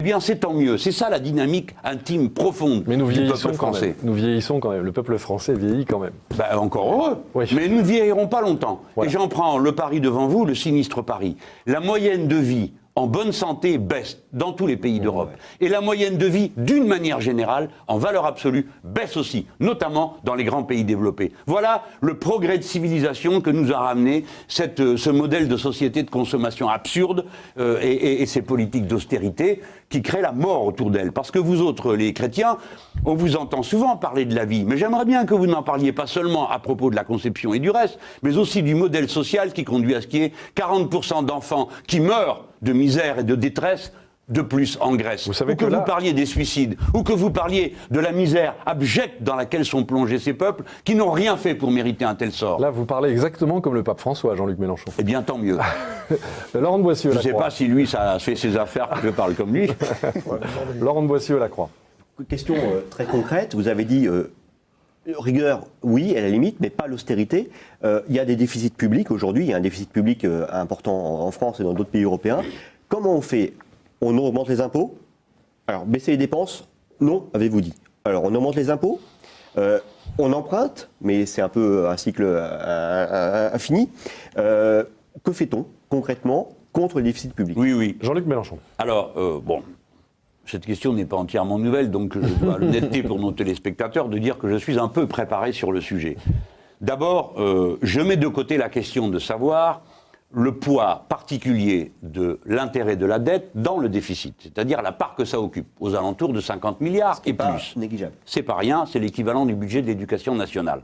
Eh bien, c'est tant mieux. C'est ça la dynamique intime, profonde du peuple français. Nous vieillissons quand même. Le peuple français vieillit quand même. Ben, encore heureux. Oui. Mais nous ne vieillirons pas longtemps. Voilà. Et j'en prends le pari devant vous, le sinistre pari. La moyenne de vie en bonne santé baisse dans tous les pays d'Europe. Et la moyenne de vie, d'une manière générale, en valeur absolue, baisse aussi, notamment dans les grands pays développés. Voilà le progrès de civilisation que nous a ramené ce modèle de société de consommation absurde et ces politiques d'austérité qui créent la mort autour d'elle. Parce que vous autres, les chrétiens, on vous entend souvent parler de la vie, mais j'aimerais bien que vous n'en parliez pas seulement à propos de la conception et du reste, mais aussi du modèle social qui conduit à ce qu'il y ait 40% d'enfants qui meurent de misère et de détresse de plus en Grèce. Vous savez vous parliez des suicides, ou que vous parliez de la misère abjecte dans laquelle sont plongés ces peuples qui n'ont rien fait pour mériter un tel sort. Là, vous parlez exactement comme le pape François, Jean-Luc Mélenchon. Eh bien, tant mieux. Laurent de Boissieu, je ne sais pas si lui, ça fait ses affaires que je parle comme lui. Laurent de Boissieu, La Croix. Question très concrète. Vous avez dit rigueur, oui, à la limite, mais pas l'austérité. Il y a des déficits publics aujourd'hui. Il y a un déficit public important en France et dans d'autres pays européens. Comment on fait? On augmente les impôts. Alors, baisser les dépenses? Non, avez-vous dit. Alors, on augmente les impôts. On emprunte, mais c'est un peu un cycle infini. Que fait-on concrètement contre le déficit public? Oui. Jean-Luc Mélenchon. Alors, cette question n'est pas entièrement nouvelle, donc je dois l'honnêteté pour nos téléspectateurs de dire que je suis un peu préparé sur le sujet. D'abord, je mets de côté la question de savoir le poids particulier de l'intérêt de la dette dans le déficit, c'est-à-dire la part que ça occupe, aux alentours de 50 milliards et plus. Négligeable. C'est pas rien, c'est l'équivalent du budget de l'éducation nationale.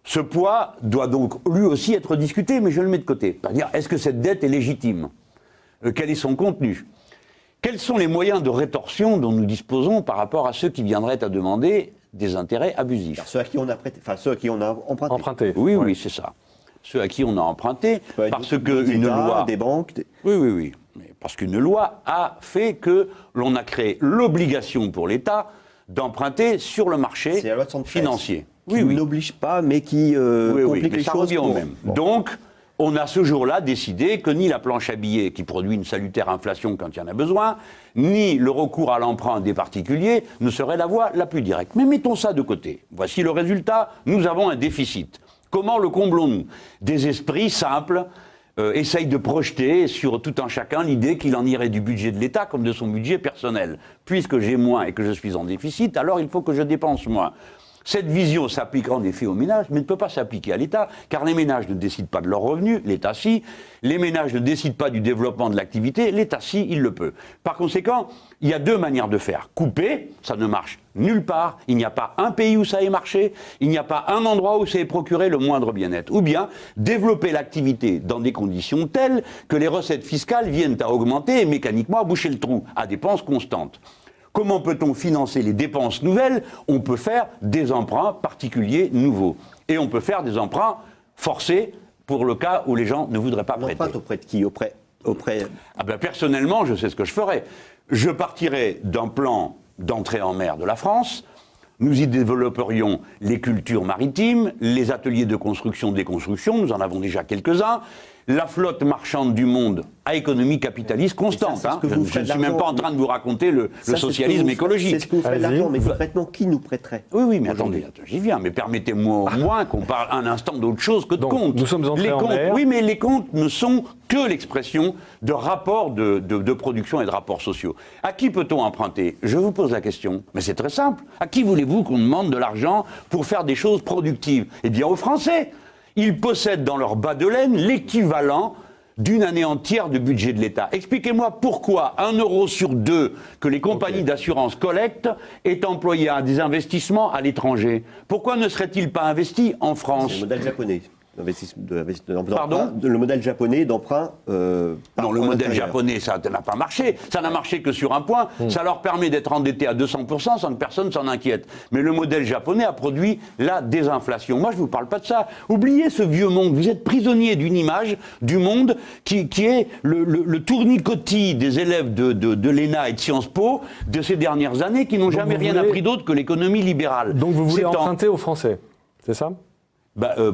Ce poids doit donc lui aussi être discuté, mais je le mets de côté. C'est-à-dire, est-ce que cette dette est légitime? Quel est son contenu? Quels sont les moyens de rétorsion dont nous disposons par rapport à ceux qui viendraient à demander des intérêts abusifs? Alors, ceux à qui on a prêté, enfin ceux à qui on a emprunté. Oui, c'est ça. Ceux à qui on a emprunté, parce qu'une loi... Des banques... Oui. Mais parce qu'une loi a fait que l'on a créé l'obligation pour l'État d'emprunter sur le marché financier. Qui n'oblige pas, mais qui complique les choses. Au même. Bon. Donc, on a ce jour-là décidé que ni la planche à billets, qui produit une salutaire inflation quand il y en a besoin, ni le recours à l'emprunt des particuliers ne serait la voie la plus directe. Mais mettons ça de côté. Voici le résultat. Nous avons un déficit. Comment le comblons-nous? Des esprits simples essayent de projeter sur tout un chacun l'idée qu'il en irait du budget de l'État comme de son budget personnel. Puisque j'ai moins et que je suis en déficit, alors il faut que je dépense moins. Cette vision s'applique en effet aux ménages, mais ne peut pas s'appliquer à l'État, car les ménages ne décident pas de leurs revenus, l'État si. Les ménages ne décident pas du développement de l'activité, l'État si, il le peut. Par conséquent, il y a deux manières de faire. Couper, ça ne marche nulle part, il n'y a pas un pays où ça ait marché, il n'y a pas un endroit où ça ait procuré le moindre bien-être. Ou bien, développer l'activité dans des conditions telles que les recettes fiscales viennent à augmenter et mécaniquement à boucher le trou, à dépenses constantes. Comment peut-on financer les dépenses nouvelles? On peut faire des emprunts particuliers nouveaux. Et on peut faire des emprunts forcés pour le cas où les gens ne voudraient pas prêter. Emprunts auprès de qui? Auprès... Personnellement, je sais ce que je ferais. Je partirais d'un plan d'entrée en mer de la France. Nous y développerions les cultures maritimes, les ateliers de construction, déconstruction, nous en avons déjà quelques-uns, la flotte marchande du monde à économie capitaliste constante. Je ne suis même pas en train de vous raconter le socialisme écologique. C'est ce que vous faites de l'argent, mais concrètement, qui nous prêterait? Oui, mais attendez, j'y viens. Mais permettez-moi au moins qu'on parle un instant d'autre chose que de comptes. Nous sommes entrés en mer. Oui, mais les comptes ne sont que l'expression de rapports de production et de rapports sociaux. À qui peut-on emprunter? Je vous pose la question. Mais c'est très simple. À qui voulez-vous qu'on demande de l'argent pour faire des choses productives? Eh bien, aux Français. Ils possèdent dans leur bas de laine l'équivalent d'une année entière de budget de l'État. Expliquez-moi pourquoi 1 euro sur 2 que les compagnies d'assurance collectent est employé à des investissements à l'étranger. Pourquoi ne serait-il pas investi en France? C'est le modèle japonais. Pardon? Le modèle japonais d'emprunt. Non, le modèle japonais, ça n'a pas marché. Ça n'a marché que sur un point. Ça leur permet d'être endettés à 200% sans que personne s'en inquiète. Mais le modèle japonais a produit la désinflation. Moi, je ne vous parle pas de ça. Oubliez ce vieux monde. Vous êtes prisonnier d'une image du monde qui est le tournicotis des élèves de l'ENA et de Sciences Po de ces dernières années qui n'ont jamais rien appris d'autre que l'économie libérale. Donc vous voulez emprunter aux Français, c'est ça?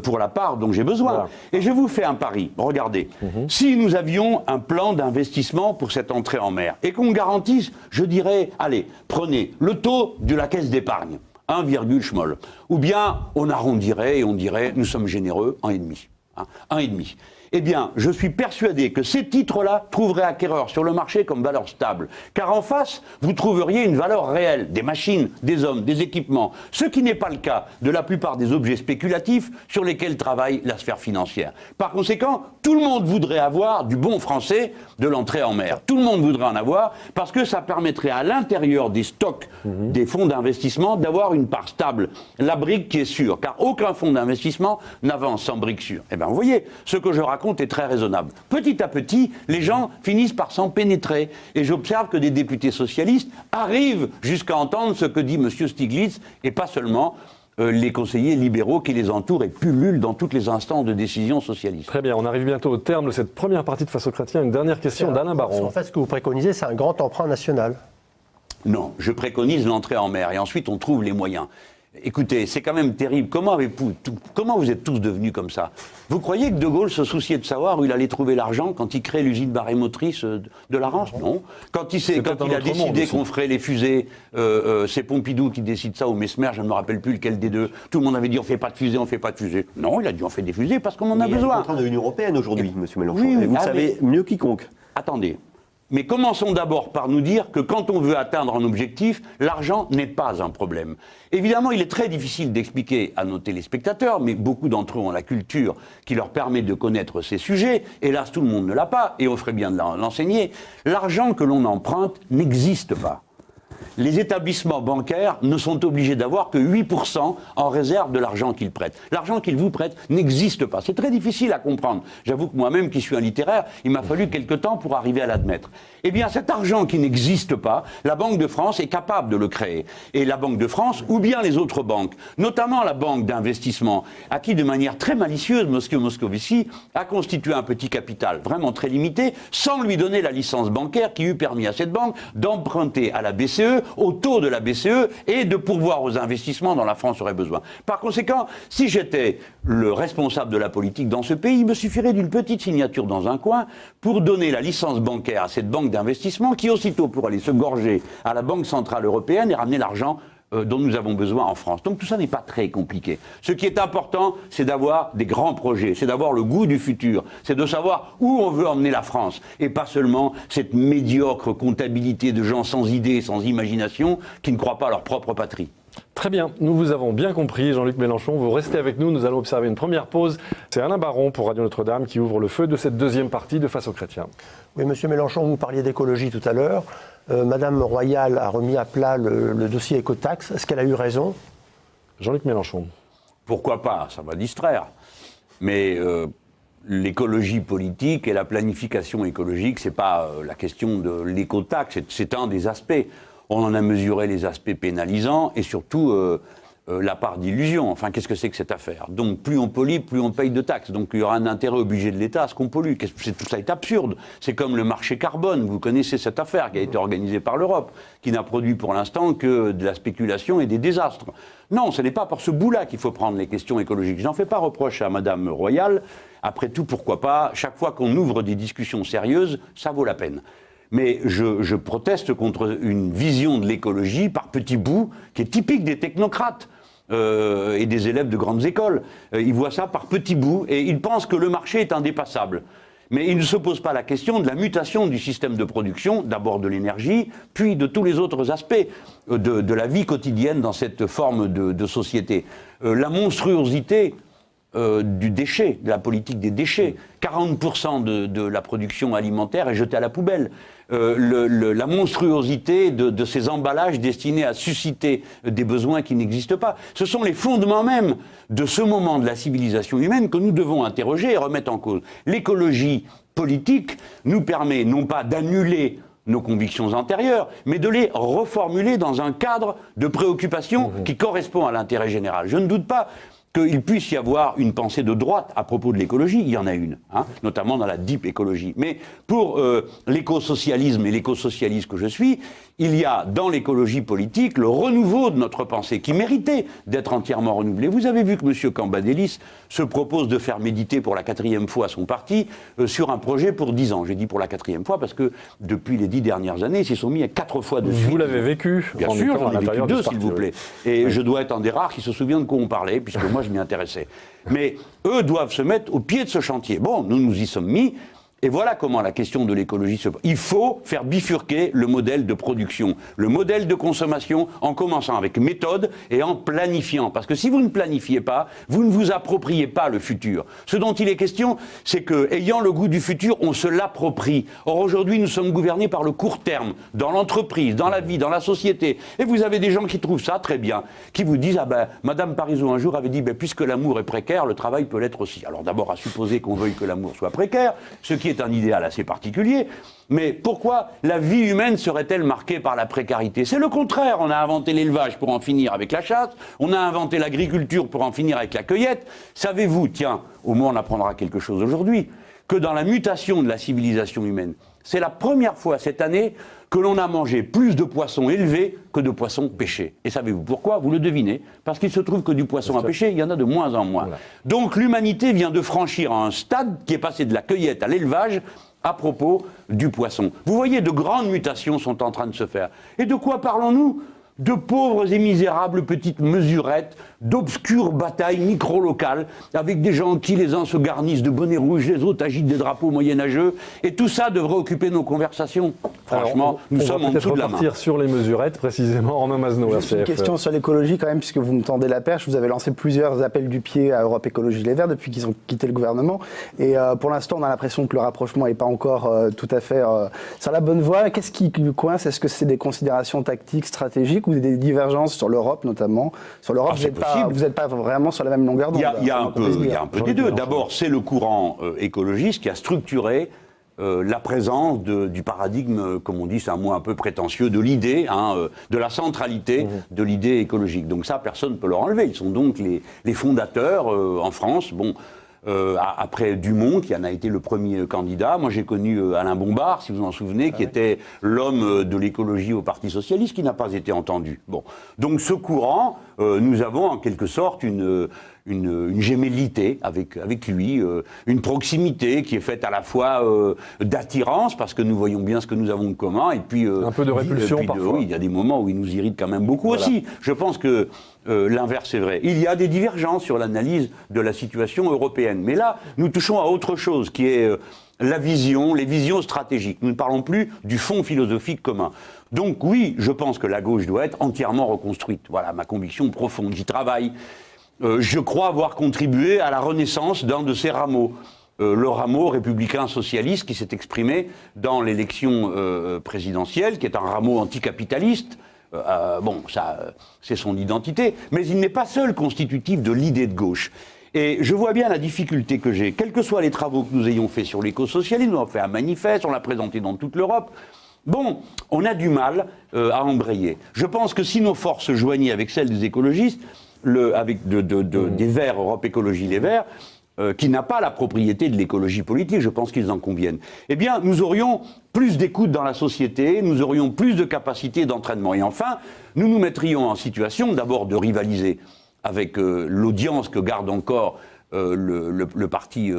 pour la part dont j'ai besoin. Voilà. Et je vous fais un pari. Regardez, si nous avions un plan d'investissement pour cette entrée en mer et qu'on garantisse, je dirais, allez, prenez le taux de la caisse d'épargne, 1, schmoll. Ou bien on arrondirait et on dirait, nous sommes généreux, 1,5. 1,5. Eh bien, je suis persuadé que ces titres-là trouveraient acquéreurs sur le marché comme valeur stable. Car en face, vous trouveriez une valeur réelle, des machines, des hommes, des équipements. Ce qui n'est pas le cas de la plupart des objets spéculatifs sur lesquels travaille la sphère financière. Par conséquent, tout le monde voudrait avoir du bon français de l'entrée en mer. Tout le monde voudrait en avoir parce que ça permettrait à l'intérieur des stocks des fonds d'investissement d'avoir une part stable. La brique qui est sûre. Car aucun fonds d'investissement n'avance sans brique sûre. Eh bien, vous voyez, ce que je raconte est très raisonnable. Petit à petit, les gens finissent par s'en pénétrer. Et j'observe que des députés socialistes arrivent jusqu'à entendre ce que dit M. Stiglitz, et pas seulement les conseillers libéraux qui les entourent et pullulent dans toutes les instances de décision socialistes. Très bien, on arrive bientôt au terme de cette première partie de Face aux Chrétiens. Une dernière question d'Alain Baron. En fait, ce que vous préconisez, c'est un grand emprunt national. Non, je préconise l'entrée en mer, et ensuite on trouve les moyens. Écoutez, c'est quand même terrible. Comment vous êtes tous devenus comme ça? Vous croyez que De Gaulle se souciait de savoir où il allait trouver l'argent quand il crée l'usine barémotrice de la Rance? Non. Quand il a décidé qu'on ferait les fusées, c'est Pompidou qui décide ça, ou Messmer, je ne me rappelle plus lequel des deux. Tout le monde avait dit on fait pas de fusées, on fait pas de fusées. Non, il a dit on fait des fusées parce qu'on en a besoin. Il y a le contrat de l'Union européenne aujourd'hui, M. Mélenchon. Oui, et vous le savez mieux quiconque. Attendez. Mais commençons d'abord par nous dire que quand on veut atteindre un objectif, l'argent n'est pas un problème. Évidemment, il est très difficile d'expliquer à nos téléspectateurs, mais beaucoup d'entre eux ont la culture qui leur permet de connaître ces sujets. Hélas, tout le monde ne l'a pas, et on ferait bien de l'enseigner. L'argent que l'on emprunte n'existe pas. Les établissements bancaires ne sont obligés d'avoir que 8% en réserve de l'argent qu'ils prêtent. L'argent qu'ils vous prêtent n'existe pas. C'est très difficile à comprendre. J'avoue que moi-même, qui suis un littéraire, il m'a fallu quelque temps pour arriver à l'admettre. Eh bien, cet argent qui n'existe pas, la Banque de France est capable de le créer. Et la Banque de France, ou bien les autres banques, notamment la Banque d'investissement, à qui, de manière très malicieuse, Moscovici a constitué un petit capital vraiment très limité, sans lui donner la licence bancaire qui eût permis à cette banque d'emprunter à la BCE, au taux de la BCE, et de pourvoir aux investissements dont la France aurait besoin. Par conséquent, si j'étais le responsable de la politique dans ce pays, il me suffirait d'une petite signature dans un coin pour donner la licence bancaire à cette banque d'investissement qui aussitôt pourrait aller se gorger à la Banque Centrale Européenne et ramener l'argent dont nous avons besoin en France. Donc tout ça n'est pas très compliqué. Ce qui est important, c'est d'avoir des grands projets, c'est d'avoir le goût du futur, c'est de savoir où on veut emmener la France, et pas seulement cette médiocre comptabilité de gens sans idées, sans imagination, qui ne croient pas à leur propre patrie. Très bien, nous vous avons bien compris, Jean-Luc Mélenchon. Vous restez avec nous, nous allons observer une première pause. C'est Alain Baron pour Radio Notre-Dame qui ouvre le feu de cette deuxième partie de Face aux Chrétiens. Oui, Monsieur Mélenchon, vous parliez d'écologie tout à l'heure. Madame Royal a remis à plat le dossier écotaxe. Est-ce qu'elle a eu raison? Jean-Luc Mélenchon. Pourquoi pas? Ça va distraire. Mais l'écologie politique et la planification écologique, c'est pas la question de l'écotaxe, c'est un des aspects. On en a mesuré les aspects pénalisants et surtout la part d'illusion. Enfin, qu'est-ce que c'est que cette affaire? Donc, plus on pollue, plus on paye de taxes. Donc, il y aura un intérêt au budget de l'État à ce qu'on pollue. Tout ça est absurde. C'est comme le marché carbone. Vous connaissez cette affaire qui a été organisée par l'Europe, qui n'a produit pour l'instant que de la spéculation et des désastres. Non, ce n'est pas par ce bout-là qu'il faut prendre les questions écologiques. J'en fais pas reproche à Madame Royal. Après tout, pourquoi pas? Chaque fois qu'on ouvre des discussions sérieuses, ça vaut la peine. Mais je proteste contre une vision de l'écologie par petits bouts qui est typique des technocrates et des élèves de grandes écoles. Ils voient ça par petits bouts et ils pensent que le marché est indépassable. Mais ils ne se posent pas la question de la mutation du système de production, d'abord de l'énergie, puis de tous les autres aspects de la vie quotidienne dans cette forme de société. La monstruosité du déchet, de la politique des déchets. 40% de la production alimentaire est jetée à la poubelle. La monstruosité de ces emballages destinés à susciter des besoins qui n'existent pas. Ce sont les fondements même de ce moment de la civilisation humaine que nous devons interroger et remettre en cause. L'écologie politique nous permet non pas d'annuler nos convictions antérieures, mais de les reformuler dans un cadre de préoccupation qui correspond à l'intérêt général. Je ne doute pas qu'il puisse y avoir une pensée de droite à propos de l'écologie, il y en a une, hein, notamment dans la deep écologie. Mais pour l'écosocialisme et l'écosocialiste que je suis, il y a dans l'écologie politique le renouveau de notre pensée qui méritait d'être entièrement renouvelée. Vous avez vu que M. Cambadélis se propose de faire méditer pour la 4e fois son parti sur un projet pour 10 ans. J'ai dit pour la 4e fois parce que depuis les 10 dernières années, ils s'y sont mis à 4 fois de suite. Vous l'avez vécu? Bien sûr, j'en ai vécu 2, s'il vous plaît. Et je dois être un des rares qui se souvient de quoi on parlait, puisque moi je m'y intéressais. Mais eux doivent se mettre au pied de ce chantier. Bon, nous nous y sommes mis. Et voilà comment la question de l'écologie se pose. Il faut faire bifurquer le modèle de production, le modèle de consommation, en commençant avec méthode et en planifiant. Parce que si vous ne planifiez pas, vous ne vous appropriez pas le futur. Ce dont il est question, c'est que, ayant le goût du futur, on se l'approprie. Or, aujourd'hui, nous sommes gouvernés par le court terme, dans l'entreprise, dans la vie, dans la société. Et vous avez des gens qui trouvent ça très bien, qui vous disent, ah ben, Madame Parizeau un jour avait dit, ben, puisque l'amour est précaire, le travail peut l'être aussi. Alors d'abord, à supposer qu'on veuille que l'amour soit précaire, ce qui est un idéal assez particulier, mais pourquoi la vie humaine serait-elle marquée par la précarité? C'est le contraire, on a inventé l'élevage pour en finir avec la chasse, on a inventé l'agriculture pour en finir avec la cueillette. Savez-vous, tiens, au moins on apprendra quelque chose aujourd'hui, que dans la mutation de la civilisation humaine, c'est la première fois cette année que l'on a mangé plus de poissons élevés que de poissons pêchés. Et savez-vous pourquoi? Vous le devinez. Parce qu'il se trouve que du poisson à pêcher, il y en a de moins en moins. Voilà. Donc l'humanité vient de franchir un stade qui est passé de la cueillette à l'élevage à propos du poisson. Vous voyez, de grandes mutations sont en train de se faire. Et de quoi parlons-nous? De pauvres et misérables petites mesurettes, d'obscures batailles micro-locales, avec des gens qui, les uns se garnissent de bonnets rouges, les autres agitent des drapeaux moyenâgeux, et tout ça devrait occuper nos conversations. Franchement, nous sommes en dessous de la main. On va peut-être repartir sur les mesurettes, précisément, Romain Mazneau, RCF. Une question sur l'écologie quand même, puisque vous me tendez la perche. Vous avez lancé plusieurs appels du pied à Europe Écologie Les Verts depuis qu'ils ont quitté le gouvernement. Et pour l'instant, on a l'impression que le rapprochement n'est pas encore tout à fait sur la bonne voie. Qu'est-ce qui coince? Est-ce que c'est des considérations tactiques, stratégiques, ou des divergences sur l'Europe notamment? Sur l'Europe, vous n'êtes pas vraiment sur la même longueur d'onde. Il y a un peu des deux. D'abord, c'est le courant écologiste qui a structuré la présence du paradigme, comme on dit, c'est un mot un peu prétentieux, de l'idée, de la centralité de l'idée écologique. Donc ça, personne ne peut leur enlever. Ils sont donc les fondateurs en France. Bon, après Dumont, qui en a été le premier candidat. Moi, j'ai connu Alain Bombard, si vous en souvenez, qui était l'homme de l'écologie au Parti socialiste, qui n'a pas été entendu. Bon. Donc, ce courant, nous avons en quelque sorte une gémellité avec lui, une proximité qui est faite à la fois d'attirance, parce que nous voyons bien ce que nous avons de commun, et puis... un peu de répulsion parfois. Oui, il y a des moments où il nous irrite quand même beaucoup aussi. Je pense que l'inverse est vrai. Il y a des divergences sur l'analyse de la situation européenne. Mais là, nous touchons à autre chose, qui est la vision, les visions stratégiques. Nous ne parlons plus du fond philosophique commun. Donc oui, je pense que la gauche doit être entièrement reconstruite. Voilà ma conviction profonde. J'y travaille. Je crois avoir contribué à la renaissance d'un de ces rameaux. Le rameau républicain-socialiste qui s'est exprimé dans l'élection présidentielle, qui est un rameau anticapitaliste. Bon, ça, c'est son identité, mais il n'est pas seul constitutif de l'idée de gauche. Et je vois bien la difficulté que j'ai, quels que soient les travaux que nous ayons faits sur l'écosocialisme, on a fait un manifeste, on l'a présenté dans toute l'Europe. Bon, on a du mal à embrayer. Je pense que si nos forces se joignaient avec celles des écologistes, avec des Verts, Europe Écologie Les Verts, qui n'a pas la propriété de l'écologie politique, je pense qu'ils en conviennent, eh bien, nous aurions plus d'écoute dans la société, nous aurions plus de capacité d'entraînement. Et enfin, nous nous mettrions en situation d'abord de rivaliser avec l'audience que garde encore le parti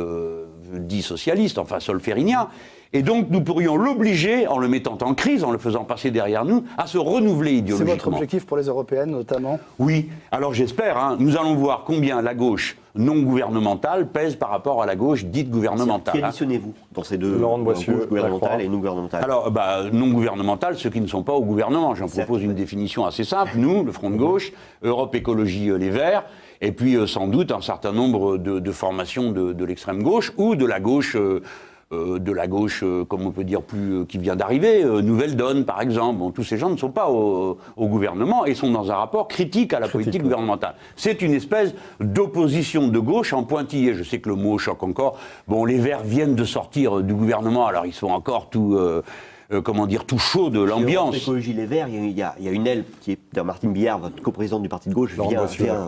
dit socialiste, enfin solférinien. Et donc, nous pourrions l'obliger, en le mettant en crise, en le faisant passer derrière nous, à se renouveler idéologiquement. C'est votre objectif pour les européennes, notamment? Oui. Alors, j'espère. Nous allons voir combien la gauche non gouvernementale pèse par rapport à la gauche dite gouvernementale. Qui additionnez-vous dans ces deux gauche gouvernementale et non gouvernementale? Alors, non gouvernementale, ceux qui ne sont pas au gouvernement. J'en propose une définition assez simple. Nous, le Front de gauche, Europe Écologie Les Verts, et puis sans doute un certain nombre de formations de l'extrême gauche ou de la gauche... comme on peut dire, qui vient d'arriver, Nouvelle Donne, par exemple. Bon, tous ces gens ne sont pas au gouvernement et sont dans un rapport critique à la politique gouvernementale. C'est une espèce d'opposition de gauche en pointillé. Je sais que le mot choque encore. Bon, les Verts viennent de sortir du gouvernement, alors ils sont encore tout tout chaud de l'ambiance. Écologie Les Verts, il y a une aile qui est, Martine Billard, votre coprésidente du parti de gauche,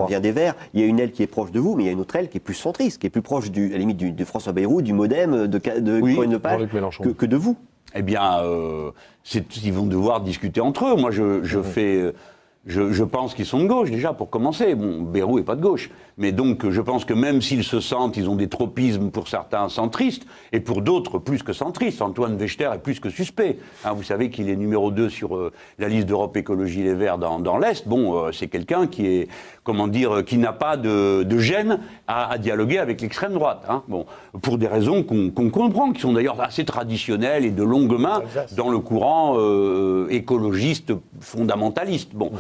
vient des Verts. Il y a une aile qui est proche de vous, mais il y a une autre aile qui est plus centriste, qui est plus proche, à la limite, de François Bayrou, du MoDem, de Corinne Lepage, que de vous. Eh bien, ils vont devoir discuter entre eux. Moi, je pense qu'ils sont de gauche, déjà, pour commencer. Bon, Bayrou n'est pas de gauche. Mais donc, je pense que même s'ils se sentent, ils ont des tropismes pour certains centristes, et pour d'autres plus que centristes. Antoine Wechter est plus que suspect. Hein, vous savez qu'il est numéro 2 sur la liste d'Europe Écologie Les Verts dans l'Est. Bon, c'est quelqu'un qui est, qui n'a pas de gêne à dialoguer avec l'extrême droite. Hein. Bon, pour des raisons qu'on comprend, qui sont d'ailleurs assez traditionnelles et de longue main dans le courant écologiste fondamentaliste. Bon.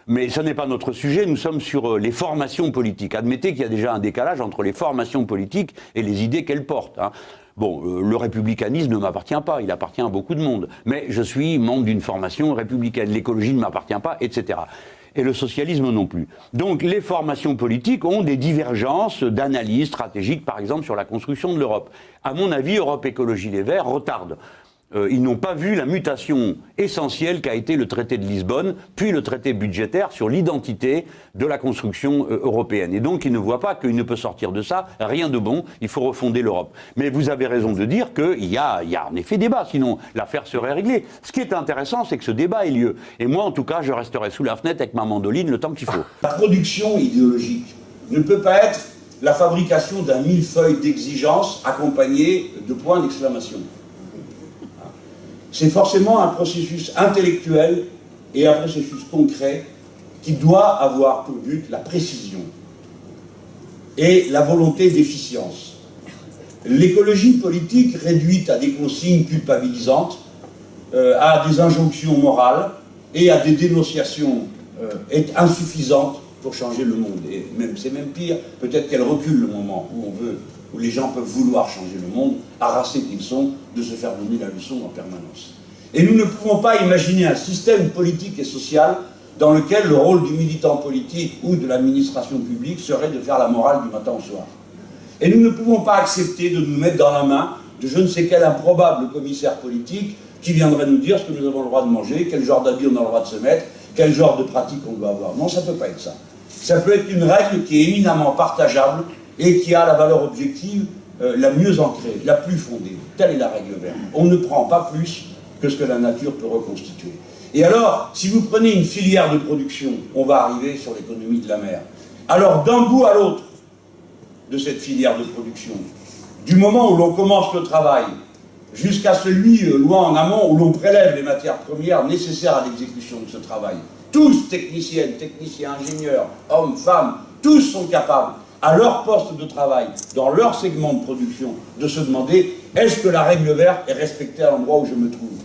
Mais ce n'est pas notre sujet, nous sommes sur les formations politiques. Admettez qu'il y a déjà un décalage entre les formations politiques et les idées qu'elles portent. Hein. Bon, le républicanisme ne m'appartient pas, il appartient à beaucoup de monde. Mais je suis membre d'une formation républicaine, l'écologie ne m'appartient pas, etc. Et le socialisme non plus. Donc les formations politiques ont des divergences d'analyse stratégique, par exemple sur la construction de l'Europe. À mon avis, Europe Écologie Les Verts retarde. Ils n'ont pas vu la mutation essentielle qu'a été le traité de Lisbonne, puis le traité budgétaire sur l'identité de la construction européenne. Et donc, ils ne voient pas qu'il ne peut sortir de ça rien de bon, il faut refonder l'Europe. Mais vous avez raison de dire qu'il y a en effet débat, sinon l'affaire serait réglée. Ce qui est intéressant, c'est que ce débat ait lieu. Et moi, en tout cas, je resterai sous la fenêtre avec ma mandoline le temps qu'il faut. La production idéologique ne peut pas être la fabrication d'un millefeuille d'exigences accompagné de points d'exclamation. C'est forcément un processus intellectuel et un processus concret qui doit avoir pour but la précision et la volonté d'efficience. L'écologie politique réduite à des consignes culpabilisantes, à des injonctions morales et à des dénonciations est insuffisante pour changer le monde. Et c'est même pire, peut-être qu'elle recule le moment où les gens peuvent vouloir changer le monde, harassés qu'ils sont, de se faire donner la leçon en permanence. Et nous ne pouvons pas imaginer un système politique et social dans lequel le rôle du militant politique ou de l'administration publique serait de faire la morale du matin au soir. Et nous ne pouvons pas accepter de nous mettre dans la main de je ne sais quel improbable commissaire politique qui viendrait nous dire ce que nous avons le droit de manger, quel genre d'habit on a le droit de se mettre, quel genre de pratique on doit avoir. Non, ça ne peut pas être ça. Ça peut être une règle qui est éminemment partageable et qui a la valeur objective la mieux ancrée, la plus fondée. Telle est la règle verte. On ne prend pas plus que ce que la nature peut reconstituer. Et alors, si vous prenez une filière de production, on va arriver sur l'économie de la mer. Alors, d'un bout à l'autre de cette filière de production, du moment où l'on commence le travail, jusqu'à celui loin en amont où l'on prélève les matières premières nécessaires à l'exécution de ce travail, tous, techniciennes, techniciens, ingénieurs, hommes, femmes, tous sont capables, à leur poste de travail, dans leur segment de production, de se demander est-ce que la règle verte est respectée à l'endroit où je me trouve.